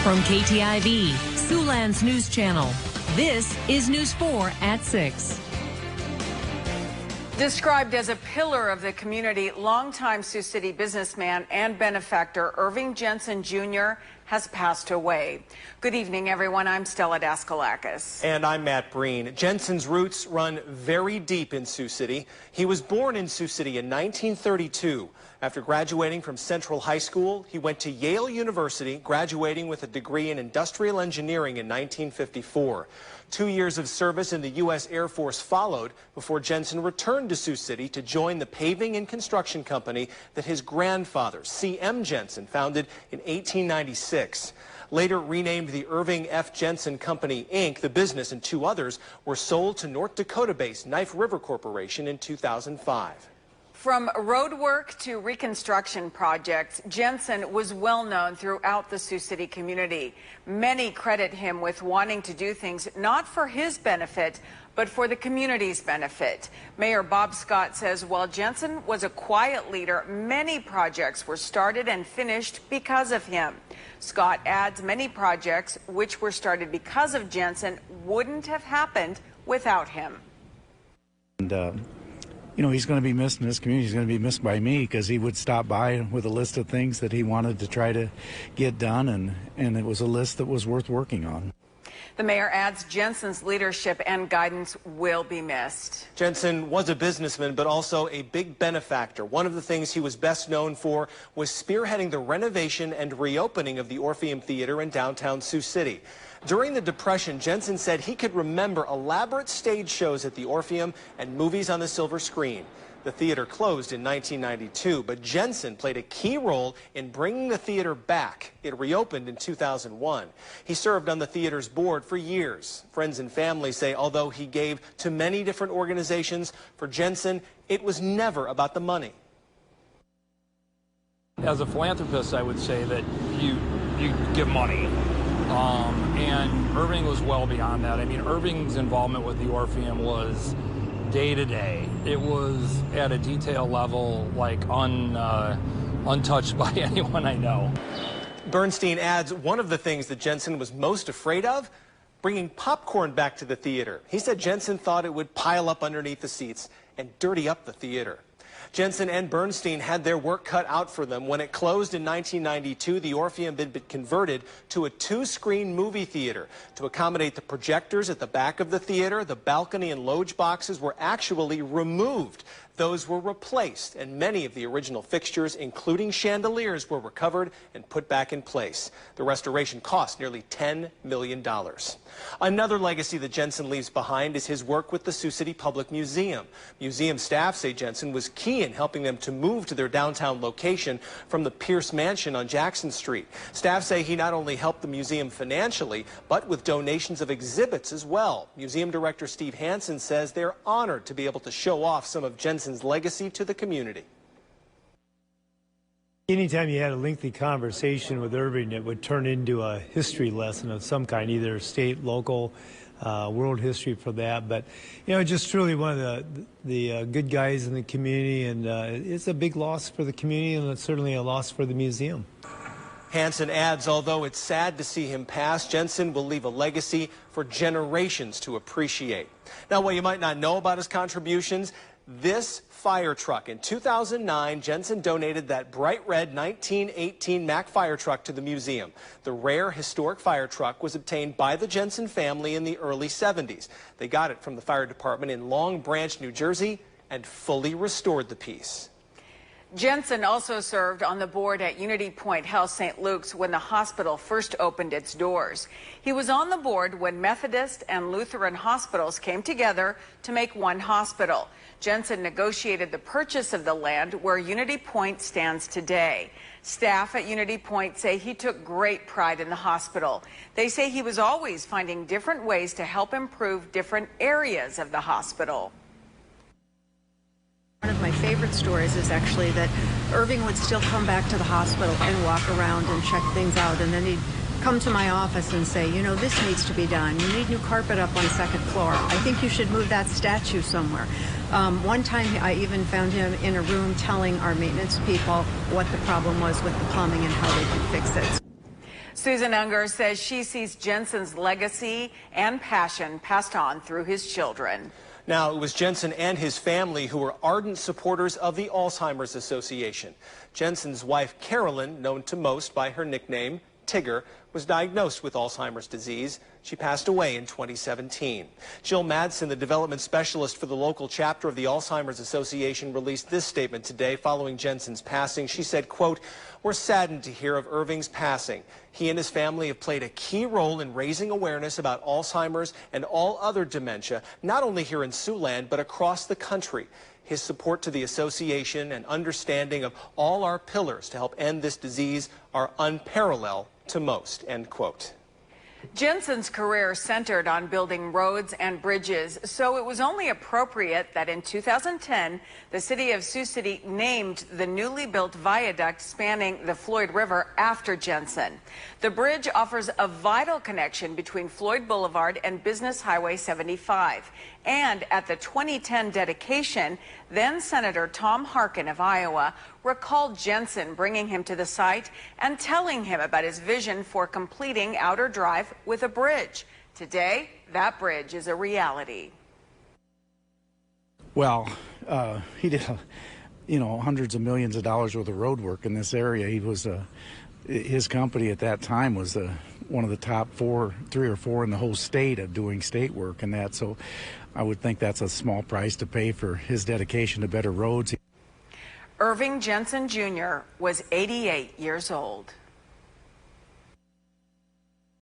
From KTIV, Siouxland's news channel, this is News 4 at 6. Described as a pillar of the community, longtime Sioux City businessman and benefactor Irving Jensen Jr. has passed away. Good evening, everyone. I'm Stella Daskalakis. And I'm Matt Breen. Jensen's roots run very deep in Sioux City. He was born in Sioux City in 1932. After graduating from Central High School, he went to Yale University, graduating with a degree in industrial engineering in 1954. 2 years of service in the U.S. Air Force followed before Jensen returned to Sioux City to join the paving and construction company that his grandfather, C.M. Jensen, founded in 1896. Later renamed the Irving F. Jensen Company, Inc., the business and two others were sold to North Dakota-based Knife River Corporation in 2005. From road work to reconstruction projects, Jensen was well known throughout the Sioux City community. Many credit him with wanting to do things not for his benefit, but for the community's benefit. Mayor Bob Scott says while Jensen was a quiet leader, many projects were started and finished because of him. Scott adds many projects which were started because of Jensen wouldn't have happened without him. You know, he's going to be missed in this community. He's going to be missed by me because he would stop by with a list of things that he wanted to try to get done, and it was a list that was worth working on. The mayor adds Jensen's leadership and guidance will be missed. Jensen was a businessman, but also a big benefactor. One of the things he was best known for was spearheading the renovation and reopening of the Orpheum Theater in downtown Sioux City. During the Depression, Jensen said he could remember elaborate stage shows at the Orpheum and movies on the silver screen. The theater closed in 1992, but Jensen played a key role in bringing the theater back. It reopened in 2001. He served on the theater's board for years. Friends and family say although he gave to many different organizations, for Jensen, it was never about the money. As a philanthropist, I would say that you give money. And Irving was well beyond that. I mean, Irving's involvement with the Orpheum was day to day. It was at a detail level like untouched by anyone I know. Bernstein adds one of the things that Jensen was most afraid of, bringing popcorn back to the theater. He said Jensen thought it would pile up underneath the seats and dirty up the theater. Jensen and Bernstein had their work cut out for them. When it closed in 1992, the Orpheum had been converted to a two-screen movie theater. To accommodate the projectors at the back of the theater, the balcony and loge boxes were actually removed. Those were replaced, and many of the original fixtures, including chandeliers, were recovered and put back in place. The restoration cost nearly $10 million. Another legacy that Jensen leaves behind is his work with the Sioux City Public Museum. Museum staff say Jensen was key in helping them to move to their downtown location from the Pierce Mansion on Jackson Street. Staff say he not only helped the museum financially, but with donations of exhibits as well. Museum Director Steve Hansen says they're honored to be able to show off some of Jensen's legacy to the community. Anytime you had a lengthy conversation with Irving, it would turn into a history lesson of some kind, either state, local, world history for that. But, you know, just truly one of the good guys in the community, and it's a big loss for the community, and it's certainly a loss for the museum. Hansen adds, although it's sad to see him pass, Jensen will leave a legacy for generations to appreciate. Now, while you might not know about his contributions, this fire truck. In 2009, Jensen donated that bright red 1918 Mack fire truck to the museum. The rare historic fire truck was obtained by the Jensen family in the early 70s. They got it from the fire department in Long Branch, New Jersey, and fully restored the piece. Jensen also served on the board at Unity Point Health St. Luke's when the hospital first opened its doors. He was on the board when Methodist and Lutheran hospitals came together to make one hospital. Jensen negotiated the purchase of the land where Unity Point stands today. Staff at Unity Point say he took great pride in the hospital. They say he was always finding different ways to help improve different areas of the hospital. One of my favorite stories is actually that Irving would still come back to the hospital and walk around and check things out, and then he'd come to my office and say, you know, this needs to be done. You need new carpet up on the second floor. I think you should move that statue somewhere. One time I even found him in a room telling our maintenance people what the problem was with the plumbing and how they could fix it. Susan Unger says she sees Jensen's legacy and passion passed on through his children. Now, it was Jensen and his family who were ardent supporters of the Alzheimer's Association. Jensen's wife, Carolyn, known to most by her nickname, Tigger, was diagnosed with Alzheimer's disease. She passed away in 2017. Jill Madsen, the development specialist for the local chapter of the Alzheimer's Association, released this statement today following Jensen's passing. She said, quote, "We're saddened to hear of Irving's passing. He and his family have played a key role in raising awareness about Alzheimer's and all other dementia, not only here in Siouxland, but across the country. His support to the association and understanding of all our pillars to help end this disease are unparalleled to most," end quote. Jensen's career centered on building roads and bridges, so it was only appropriate that in 2010, the city of Sioux City named the newly built viaduct spanning the Floyd River after Jensen. The bridge offers a vital connection between Floyd Boulevard and Business Highway 75. And at the 2010 dedication, then Senator Tom Harkin of Iowa recalled Jensen bringing him to the site and telling him about his vision for completing Outer Drive with a bridge. Today, that bridge is a reality. Well, he did, hundreds of millions of dollars worth of road work in this area. He was, his company at that time was one of the top 3 or 4 in the whole state of doing state work and that. So I would think that's a small price to pay for his dedication to better roads. Irving Jensen Jr. was 88 years old.